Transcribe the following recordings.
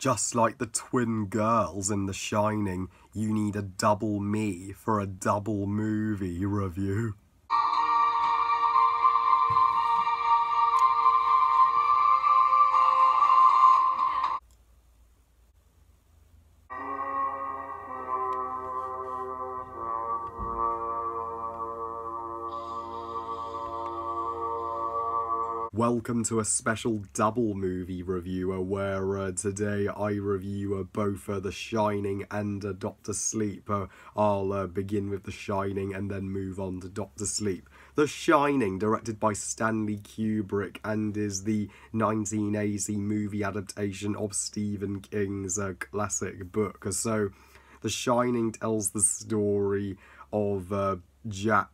Just like the twin girls in The Shining, you need a double me for a double movie review. Welcome to a special double movie review where today I review both The Shining and Doctor Sleep. I'll begin with The Shining and then move on to Doctor Sleep. The Shining, directed by Stanley Kubrick, and is the 1980 movie adaptation of Stephen King's classic book. So, The Shining tells the story of Jack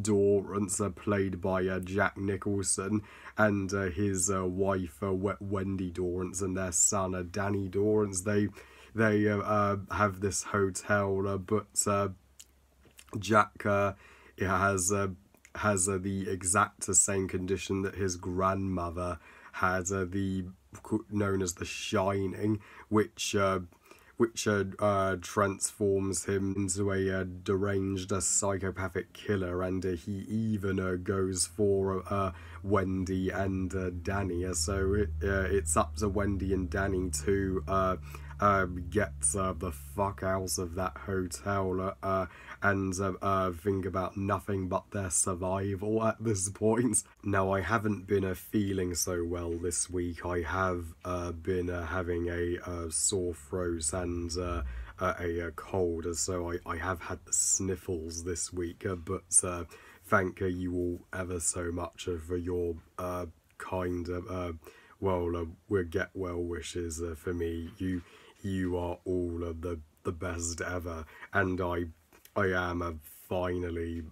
Dorrance, played by Jack Nicholson, and his wife Wendy Dorrance, and their son Danny Dorrance. They have this hotel, but Jack has the exact same condition that his grandmother had, the known as the Shining, which transforms him into a deranged psychopathic killer, and he even goes for Wendy and Danny. So it's up to Wendy and Danny to get the fuck out of that hotel and think about nothing but their survival at this point. Now, I haven't been feeling so well this week. I have been having a sore throat and a cold, so I have had the sniffles this week, but thank you all ever so much for your kind get well wishes for me. You are all the best ever, and I am finally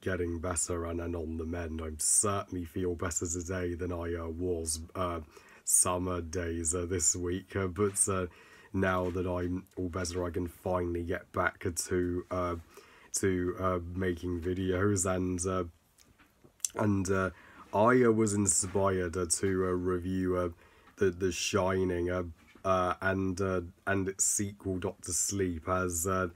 getting better and on the mend. I certainly feel better today than I was some days this week, but now that I'm all better, I can finally get back to making videos, and I was inspired to review the Shining and its sequel, Doctor Sleep, as a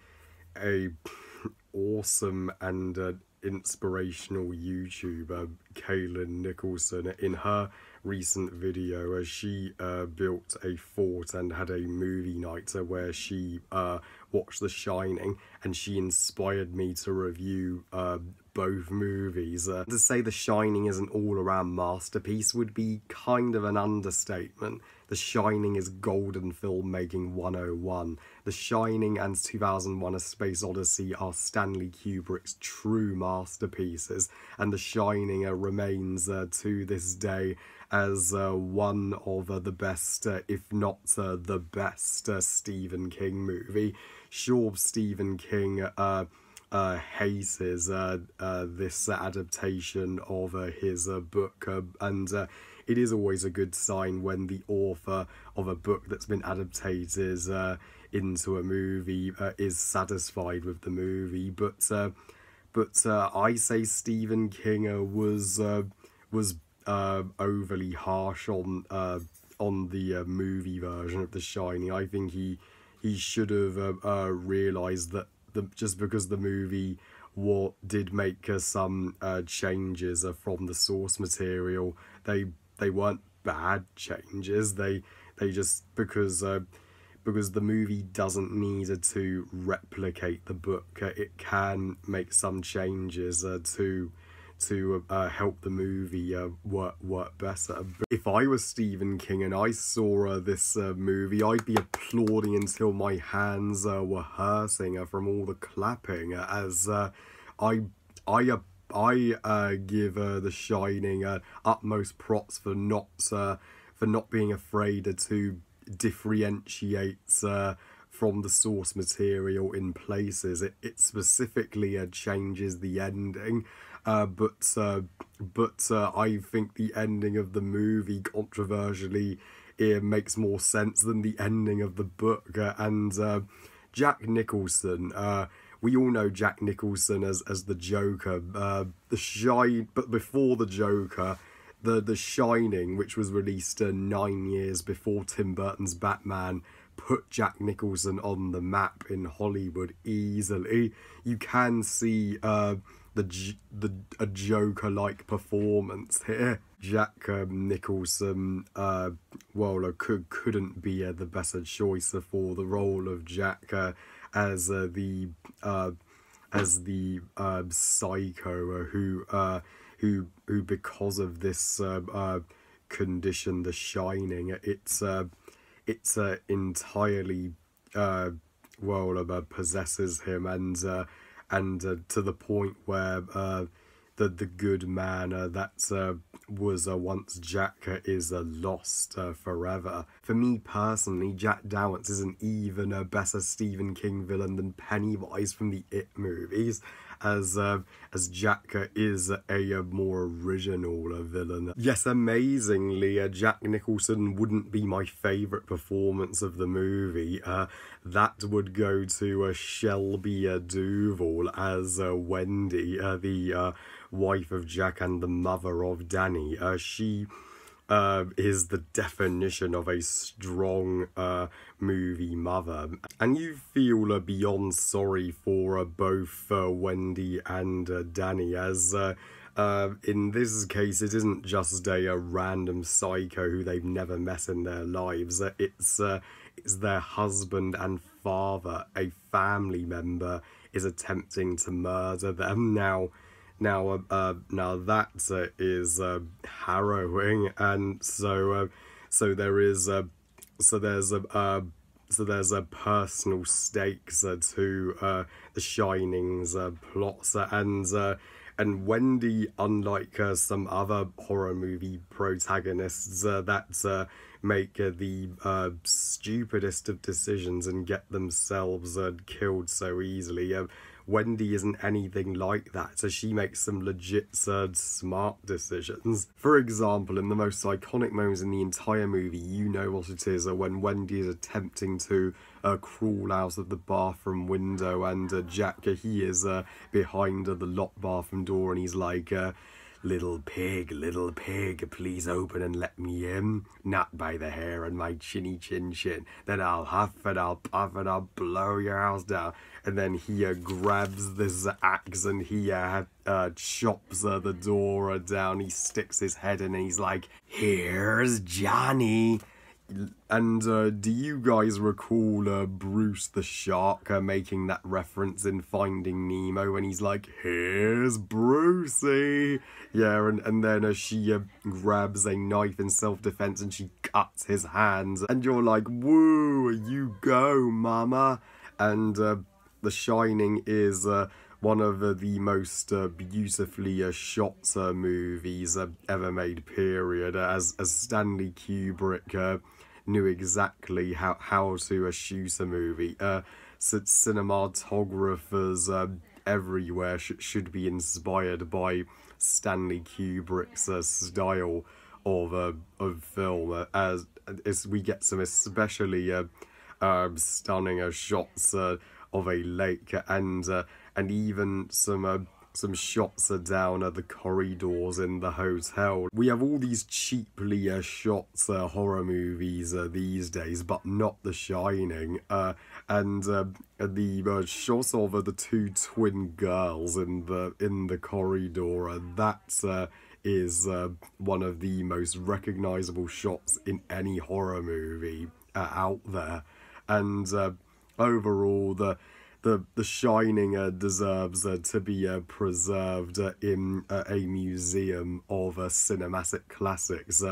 awesome and inspirational YouTuber, Kaylin Nicholson. In her recent video, she built a fort and had a movie night where she watched The Shining, and she inspired me to review both movies. To say The Shining is an all-around masterpiece would be kind of an understatement. The Shining is golden filmmaking 101. The Shining and 2001: A Space Odyssey are Stanley Kubrick's true masterpieces, and The Shining remains to this day as one of the best, if not the best, Stephen King movie. Sure, Stephen King hates this adaptation of his book, and it is always a good sign when the author of a book that's been adapted into a movie is satisfied with the movie. But I say Stephen King was overly harsh on the movie version of The Shining. I think he should have realised that just because the movie did make some changes from the source material, they weren't bad changes. They just because the movie doesn't need to replicate the book, it can make some changes to help the movie work better. But if I was Stephen King and I saw this movie, I'd be applauding until my hands were hurting from all the clapping, as I give The Shining utmost props for not being afraid to differentiate from the source material in places. It specifically changes the ending. But I think the ending of the movie, controversially, it makes more sense than the ending of the book. And Jack Nicholson, we all know Jack Nicholson as the Joker. But before the Joker, The Shining, which was released 9 years before Tim Burton's Batman, put Jack Nicholson on the map in Hollywood easily. You can see a Joker-like performance here. Jack Nicholson, couldn't be the better choice for the role of Jack as the psycho who because of this condition, The Shining, it's entirely possesses him, and to the point where the good man that was once Jack is lost forever. For me personally, Jack Dowitz is an even better Stephen King villain than Pennywise from the It movies, as Jack is a more original villain. Yes, amazingly, Jack Nicholson wouldn't be my favourite performance of the movie. That would go to Shelby Duvall as Wendy, the wife of Jack and the mother of Danny. She is the definition of a strong movie mother, and you feel beyond sorry for both Wendy and Danny, as in this case it isn't just a random psycho who they've never met in their lives. It's their husband and father, a family member, is attempting to murder them. Now that is harrowing, and so there's a personal stakes to The Shining's plots, and Wendy, unlike some other horror movie protagonists that make the stupidest of decisions and get themselves killed so easily, Wendy isn't anything like that, so she makes some legit smart decisions. For example, in the most iconic moments in the entire movie, you know what it is, when Wendy is attempting to crawl out of the bathroom window, and Jack, he is behind the locked bathroom door, and he's like, little pig, please open and let me in. Not by the hair and my chinny chin chin. Then I'll huff and I'll puff and I'll blow your house down. And then he grabs this axe and he chops the door down. He sticks his head in and he's like, here's Johnny. And do you guys recall Bruce the shark making that reference in Finding Nemo when he's like, here's Brucey? Yeah, and then she grabs a knife in self-defense and she cuts his hands. And you're like, woo, you go, mama. And The Shining is one of the most beautifully shot movies ever made, period, as Stanley Kubrick knew exactly how to shoot a movie. Cinematographers everywhere should be inspired by Stanley Kubrick's style of film, as we get some especially stunning shots of a lake, and even some shots down the corridors in the hotel. We have all these cheaply shots horror movies these days, but not The Shining. And the shots of the two twin girls in the corridor, that is one of the most recognizable shots in any horror movie out there. And overall, The Shining deserves to be preserved in a museum of cinematic classics.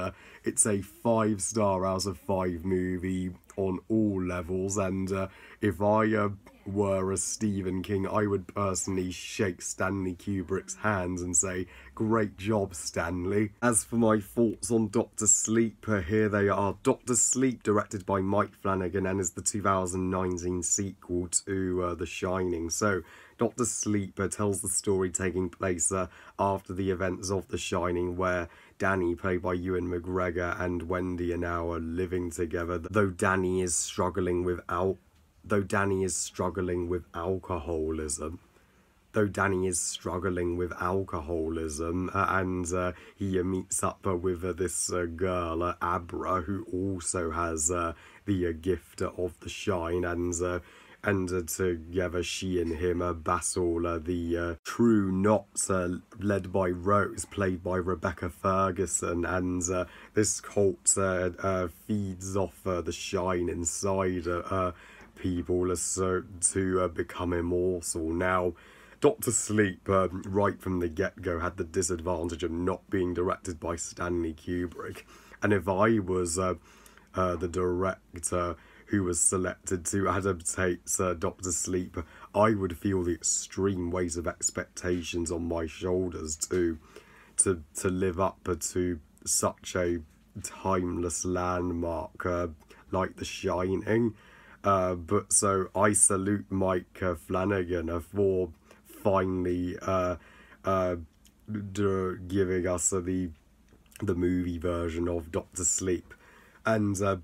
It's a 5-star out of 5 movie on all levels, and if I were a Stephen King, I would personally shake Stanley Kubrick's hands and say, great job, Stanley. As for my thoughts on Dr. Sleep, here they are. Dr. Sleep, directed by Mike Flanagan, and is the 2019 sequel to The Shining. So, Dr. Sleep tells the story taking place after the events of The Shining, where Danny, played by Ewan McGregor, and Wendy are now living together, though Danny is struggling with alcoholism. though Danny is struggling with alcoholism, and he meets up with this girl, Abra, who also has the gift of the shine, and together she and him battle the True Knots, led by Rose, played by Rebecca Ferguson, and this cult feeds off the shine inside people so to become immortal. Now, Dr. Sleep, right from the get-go, had the disadvantage of not being directed by Stanley Kubrick, and if I was the director who was selected to adaptate Dr. Sleep, I would feel the extreme weight of expectations on my shoulders to live up to such a timeless landmark like The Shining. But so I salute Mike Flanagan for finally giving us the movie version of Dr. Sleep. And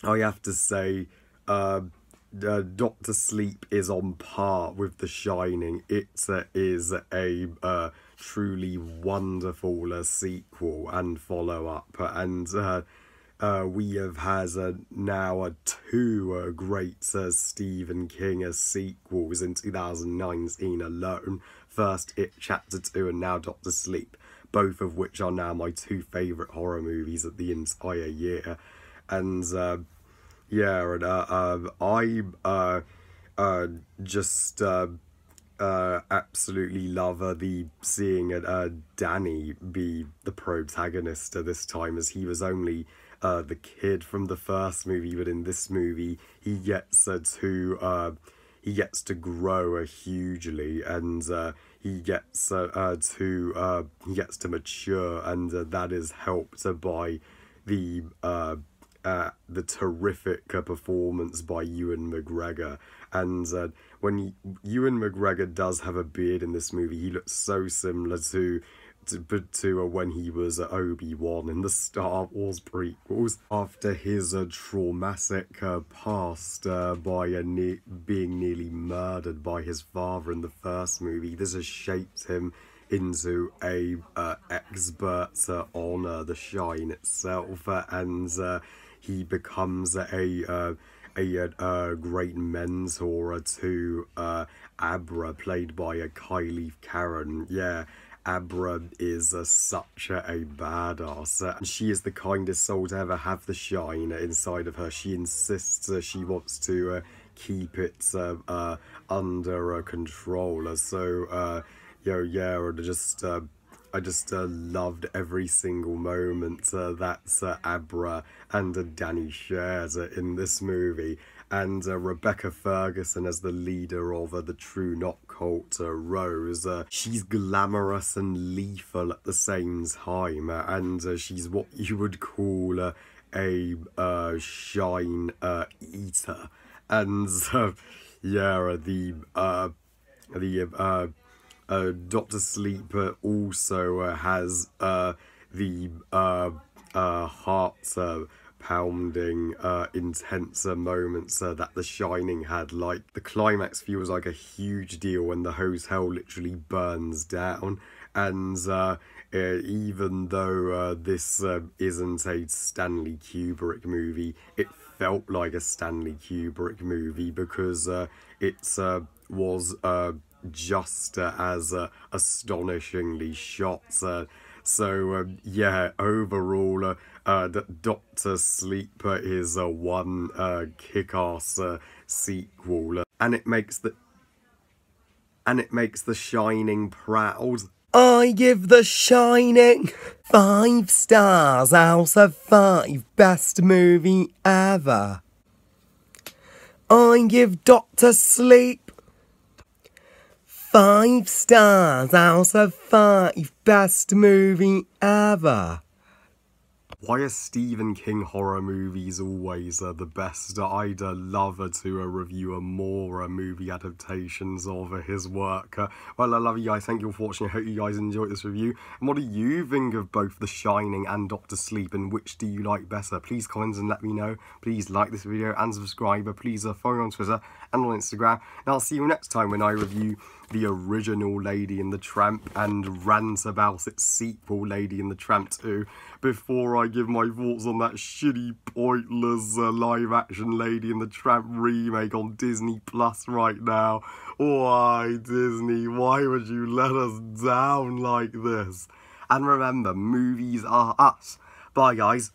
I have to say, Dr. Sleep is on par with The Shining. It is a truly wonderful sequel and follow-up, and we have had now two great Stephen King sequels in 2019 alone. First, It Chapter 2, and now Dr. Sleep, both of which are now my two favourite horror movies of the entire year. And yeah, and I just absolutely love seeing Danny be the protagonist this time, as he was only the kid from the first movie, but in this movie he gets to grow hugely, and he gets to mature, and that is helped by the terrific performance by Ewan McGregor. And when Ewan McGregor does have a beard in this movie, he looks so similar to when he was Obi-Wan in the Star Wars prequels. After his traumatic past by being nearly murdered by his father in the first movie, this has shaped him into a expert on the shine itself, and he becomes a great mentor to Abra, played by Kylie Karen. Yeah, Abra is such a badass. She is the kindest soul to ever have the shine inside of her. She insists she wants to keep it under control. So I just loved every single moment that Abra and Danny shares in this movie. And Rebecca Ferguson as the leader of the True Knot cult, Rose. She's glamorous and lethal at the same time, and she's what you would call a shine eater. And Dr. Sleep also has the heart pounding, intense moments that The Shining had. Like, the climax feels like a huge deal when the hotel literally burns down, and even though this isn't a Stanley Kubrick movie, it felt like a Stanley Kubrick movie, because it was just as astonishingly shot. So overall, Dr. Sleep is one kick-ass sequel, and it makes The Shining proud. I give The Shining 5 stars out of 5, best movie ever. I give Dr. Sleep 5 stars out of 5, best movie ever. Why are Stephen King horror movies always the best? I'd love to review more movie adaptations of his work. Well, I love you guys. Thank you for watching. I hope you guys enjoyed this review. And what do you think of both The Shining and Dr. Sleep, and which do you like better? Please comment and let me know. Please like this video and subscribe. Please follow me on Twitter and on Instagram. And I'll see you next time when I review the original Lady and the Tramp and rant about its sequel, Lady and the Tramp 2, before I give my thoughts on that shitty, pointless live-action Lady and the Tramp remake on Disney Plus right now. Why, Disney? Why would you let us down like this? And remember, movies are us. Bye, guys.